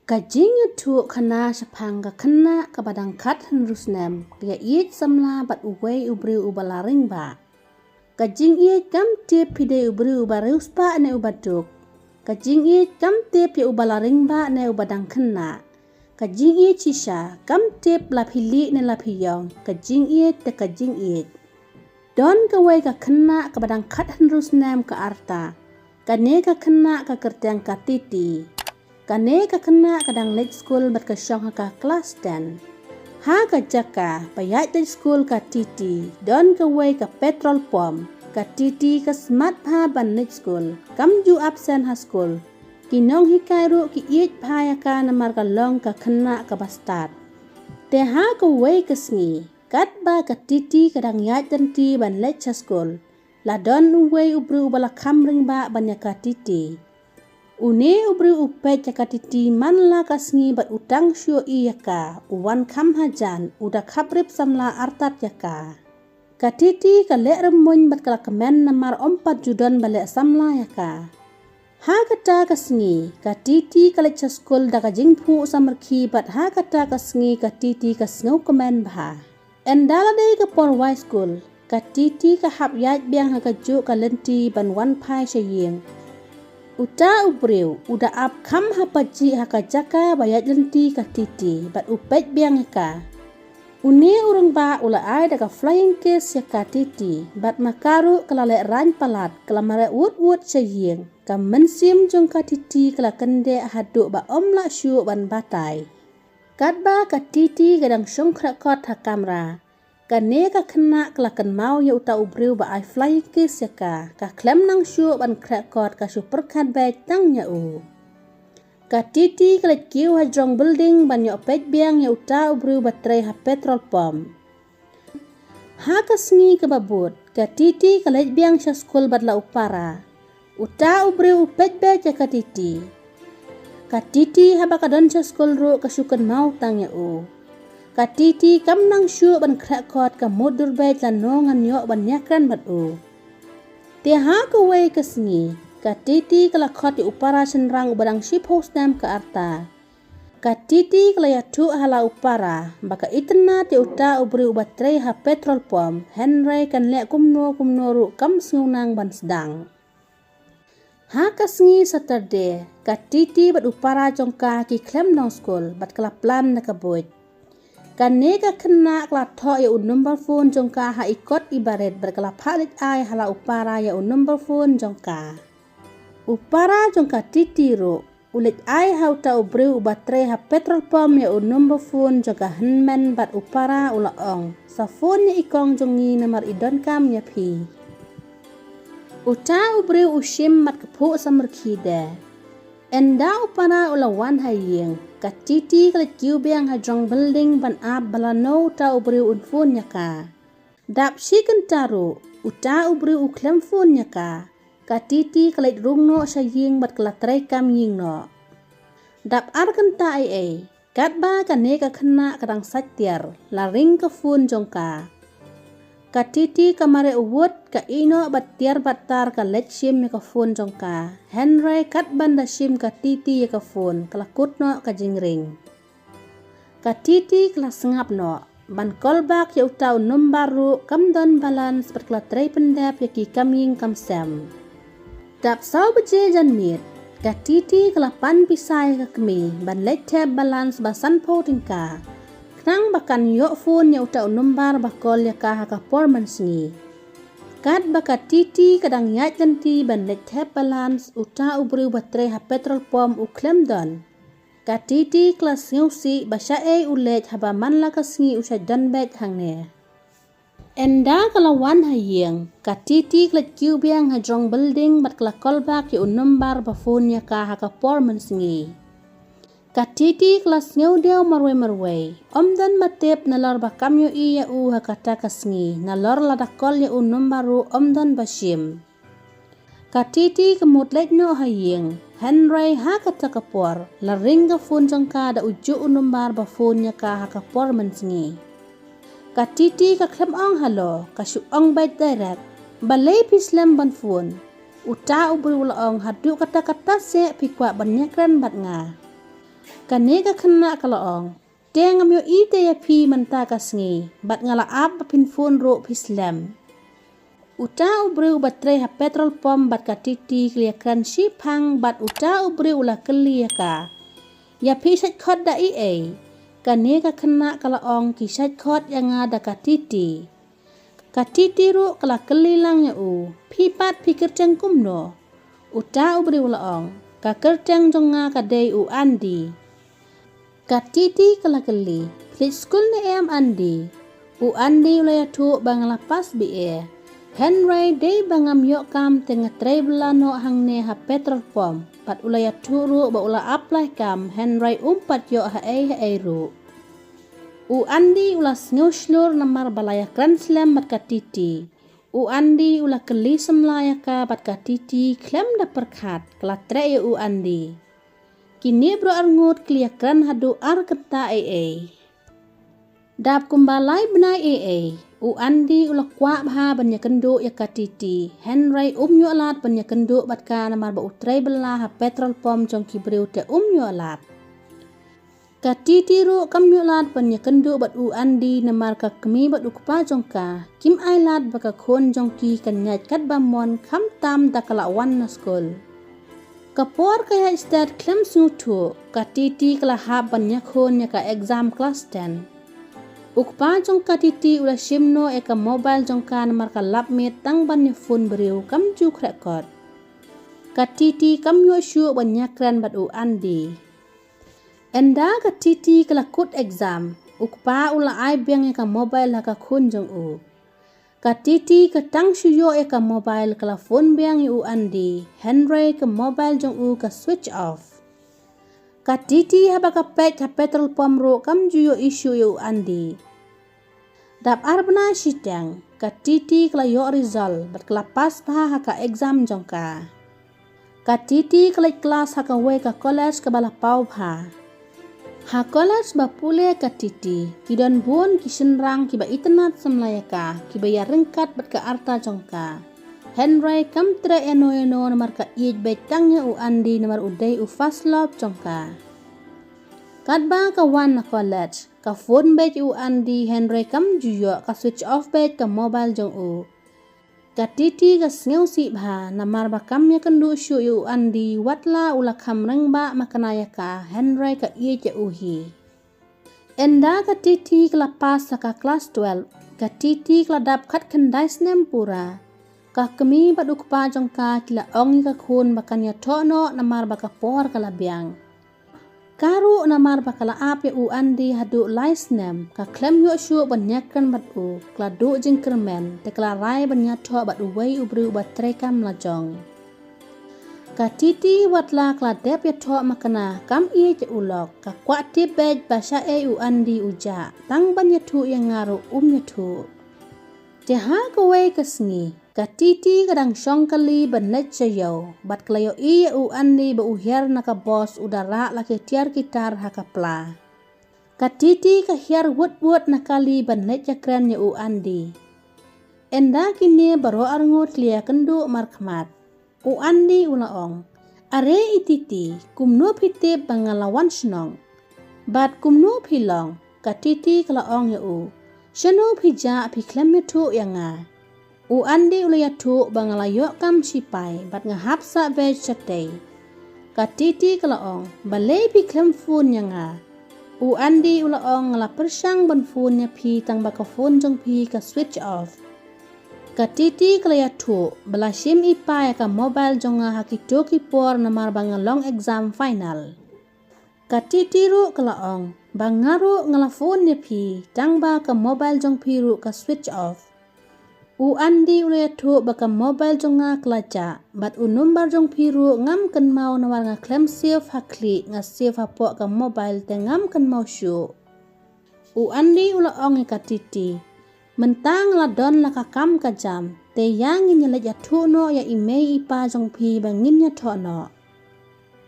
Kajing itu kena sepang ka kena ka badangkat henrusnem kaya iet samla bat uwei ubri ubalaring ba. Kajing iet kam tip pide ubri ubarius pa ne ubaduk. Kajing iet kam tip ya ubalaring ba ne ubadang kena. Kajing iet sisa kam tip lapili ne lapiyong. Kajing iet te kajing iet. Don kawai ka kena ka badangkat henrusnem ka arta. Kane ka kena ka kertiang ka titi. Kane ka kena kadang late school bat ka syong ka kelas 10. Ha ka jaka payat late school ka titi. Don ka way ka petrol pump. Ka titi ka smart pa ban late school. Kam ju absent ha school. Kinong hikai ru ki iit pa ya ka namar ka long ka kena ka bastard. Te ha ka way ka sngi. Kat ba ka titi kadang yat janti ban late sa school. La don way ubru ubala kamring ba ban ya ka titi. Une ubri upet jaka titi man la kasngi bat utang syuk iyaka uwan kam hajan udah kaprip samla artat yaka. Ka titi ka lek remuny bat kala kemen namar 4 judon balik samla yaka. Ha kata kasngi ka titi ka lek chaskul da ka jingpu samerki bat ha kata kasngi ka titi ka sngau kemen bah. Endala day ka por Y school ka titi ka hap yat biang ha ka juk ka lenti ban wan pai syaying. Uta ubriu udah ap kam hapaji haka jaka bayat lenti ka titi bat upet biang ka. Uni urang ba ula ai daga flying kiss ya ka titi bat makaru kelalek ran palat kelamare wood saying ka mensim jong ka titi kala kende haduk ba omla syu ban batai. Kat ba ka titi gadang syong krakot ha kamera. Kane ka kena kelakan mau ya uta ubriu ba ai flying kiss ya ka klem nang syuk ban krakot ka super kat baik tang ya u. Ka titi kelet kiu ha jong building ban ya opet biang ya uta ubriu ba tray ha petrol pump. Ha kasngi ke babut ka titi kelet biang sya skul bat la upara. Uta ubriu upet baik ya ka titi. Ka titi ha ba kadon sya skul ru ka syukan mau tang ya u. Ka titi kam nang syuk ban krakot ka mudur baik lan nongan yok ban nyakran bat u. Tiha ka way kasngi. Ka titi kala khot di upara senrang ubadang ship host nam ka arta. Ka titi kala yatu hala upara. Baka itena ti uta ubri ubat tray ha petrol pump. Henry kan lek kumno ru kam sengunang ban sedang. Ha kasngi Saturday. Ka titi bat upara jongka ki klem nong school. Bat kala plan na kabuit. Kane ka kena kala thok ya number phone jongka ha ikot ibaret berkala palit ai hala upara ya number phone jongka. Upara jongka titi ro ulit ai ha uta ubri ubatre ha petrol pump ya number phone jongka henmen bat upara ula ong. Sa phone ya ikong jongi namar idon kam ya pi. Uta ubri ushim mat kepu samerkide. Enda upara ula wan haying. Ka titi kala kiu biang ha jong building ban ap balano ta ubri unfun nyaka. Dap shikan taru uta ubri uklem fun nyaka. Ka titi kala rungno saying bat kala tray kam ying no. Dap arkan ta ai. Kat ba kane ka kena kadang satyar la ring ka fun jongka. Ka titi kamare uwut ka ino bat tiar batar ka let shim ya ka fun jongka. Henry kat banda shim ka titi ya ka fun kala kutno ka jingring. Ka titi kala sengap no. Ban kolbak ya utau numbaru kam don balance bat kala tray pendap ya ki kaming kam sem. Dap saw beje jan mit. Ka titi kala pan pisai ka kemi ban let tab balance basan po tingka. Nang bakan yok phone ya uta numbar bakol ya ka haka porman singi. Kat baka titi kadang yat janti ban let tap balance uta ubri batre ha petrol pump uklem don. Ka titi kelas ngeusi basya ulet haba man la kasngi usha don bet hangne. Enda kalawan hayeng. Ka titi kelet kiu biang ha jong building bat kala kolbak ya numbar ba phone ya ka haka porman singi. Ka titi kelas ngeu dia marwe. Dan matip nalor bakam yo iya u hakata kasngi. Nalor ladakol ya numbaru dan bashim. Ka titi kemut lek no haying. Henry hakata kapor. La ring ka phone jangka da uju numbar ba phone nya ka hakapor mensingi. Ka titi ka klem ong halo. Ka syuong bait direct. Balay pislam ban phone. Uta ubri ula ong hadu kata-kata se pikwa banyakran bat nga. Kanega kena kalaong. Tengam yo ite ya pi mentaka sengi. Bat ngala ab pin phone ro pislam. Uta ubreu batre ha petrol pom bat katiti kliakan sipang bat uta ubreu la kliaka. Ya pi sat khot da i. Kanega kena kalaong ki sat khot yang ada katiti. Katiti ru kala kelilang ya u. Pi pat pikir cengkum no. Uta ubreu laong. Ka kerteng jonga kadai u andi. Katiti kala keli, plit skul ni em andi. U andi ulaya tu bang lapas bi Henry day bangam yok kam tengah tray belano hang ne ha petrol pom. Pat ulaya tu ru ba ula apply kam Henry umpat yok ha ru. U andi ula snewslur namar balaya grand slam bat katiti. U andi ula keli semlaya ka bat katiti klem da perkat kala tray u andi. Kini bro arngut kliakran hadu ar keta Dap kumbalai benai U andi ula kwa bha banya kenduk ya katiti. Henry yo alat banya kenduk bat ka namar ba utrai bela ha petrol pom jong kibriu te yo alat. Katiti ru kam yo alat banya kenduk bat u andi namar ka kemi bat ukpa jong ka. Kim ailat baka khon jong ki kanyat kat bamon kam tam dakala wan na skul. Kapor kaya istad klem sutu, katiti kala hab banyak khon ya ka exam class 10. Ukpa jong katiti ula shimno eka mobile jong ka namar ka lapmit tang banyak phone beriu kam juk rekod. Katiti kam yo syu banyak kran bat u andi. Enda katiti kala kut exam, ukpa ula ai biang eka mobile haka khon jong u. Katiti ketang syuyo eka mobile kala phone biang u andi. Henry ke mobile jong u ka switch off. Katiti haba ka pet ha petrol pom ro kam juyo isu u andi. Dap arbana sitang. Katiti kala yo result bat kala pas pa ha ka exam jong ka. Katiti kala kelas ha ka we ka college ka bala pau pa. Ha college ba pule katiti, kidon buon kisenrang kiba internet semlayaka, kiba ya rengkat bat ka arta jongka. Henry kam tre eno namar ka iej betangnya u andi namar udai u faslop jongka. Kadba ka wan na college, ka phone bet u andi Henry kam juyo ka switch off bet ka mobile jong u. Katiti ka sngeu si bha namar ba kam ya kendu syu u andi watla ula kam rengba makanaya ka Henry ka iej uhi. Enda katiti kala pas ka kelas 12, katiti kala dap khat kendai snem pura. Ka kemi bat ukpa jong ka kila ong ka khun bakanya tono namar ba ka por kala biang. Karu namar ba kala ap ya u andi hadu laisnem ka klem yo syu banyak kan bat u kala du jingkermen te kala rai banyak to bat u wei u bru bat trekam lajong. Katiti watla kala dep ya to makana kam ie je ulok ka kwa tibet basha u andi uja tang banyak tu yang ngaru ya tu. Teha ka wei kesngi katiti kadang syong kali benet jayo bat klayo iya u andi ba uhiar naka bos udara laki tiar kitar haka pla. Katiti ka hiar wut nakali benet jakran ya u andi. Enda kini baro arngut lia kendu markmat. U andi ulaong. Are ititi kumno pite bangalawan senong. Bat kumno pilong katiti kalaong ya u. Shano pija piklem tu yang U andi ulaya tu bangalayok kam sipai bat ngahap sa veg chatay. Katiti kalaong balay piklem phone yang U andi ulaong ngala persang ban phone nya pi tang baka phone jong pi ka switch off. Katiti kalaya tu balasim ipai ka mobile jong hakito kipor namar bangalong exam final. Katiti ru kalaong bangaru ngala phone nya pi tang ba ka mobile jong pi ru ka switch off. U andi ulaya tu baka mobile jong klaca bat u number jong piru ngam kan mau nawar nga klem save hakli nga save hapo ka mobile te ngam kan mau syu. U andi ula ong katiti mentang la don la ka kam ka jam te yang inya ya tu no ya email ipa jong pi bangin ya to no.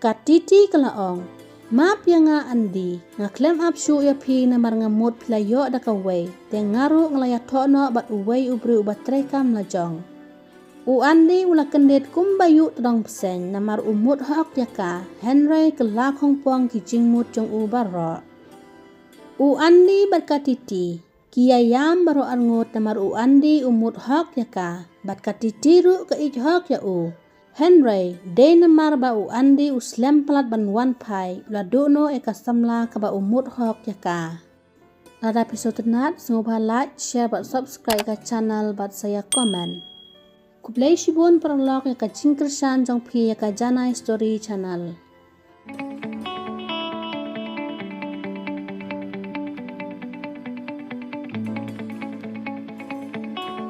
Katiti kala ong map yang andi nga klem up syu ya pi namar nga mod playo da ka way te ngaru nglaya tono bat uway ubri ubat trekam la jong. Andi ula kendet kumbayu tedong peseng namar umut hak yaka Henry kelak hongpong kijingmut jong ubaro. Andi berkatiti kiayam baro arngut namar Andi umut hak yaka berkatiti ru ke hak ya Henry day namar ba Andi uslem pelat banwan pai ula dono eka samla ke ba umut hak yaka. Ada episode nat sengoba like share bat subscribe ke channel bat saya komen. Kuplay shibun perlok ya ka jingkersan jong pi ya ka Janai Story channel.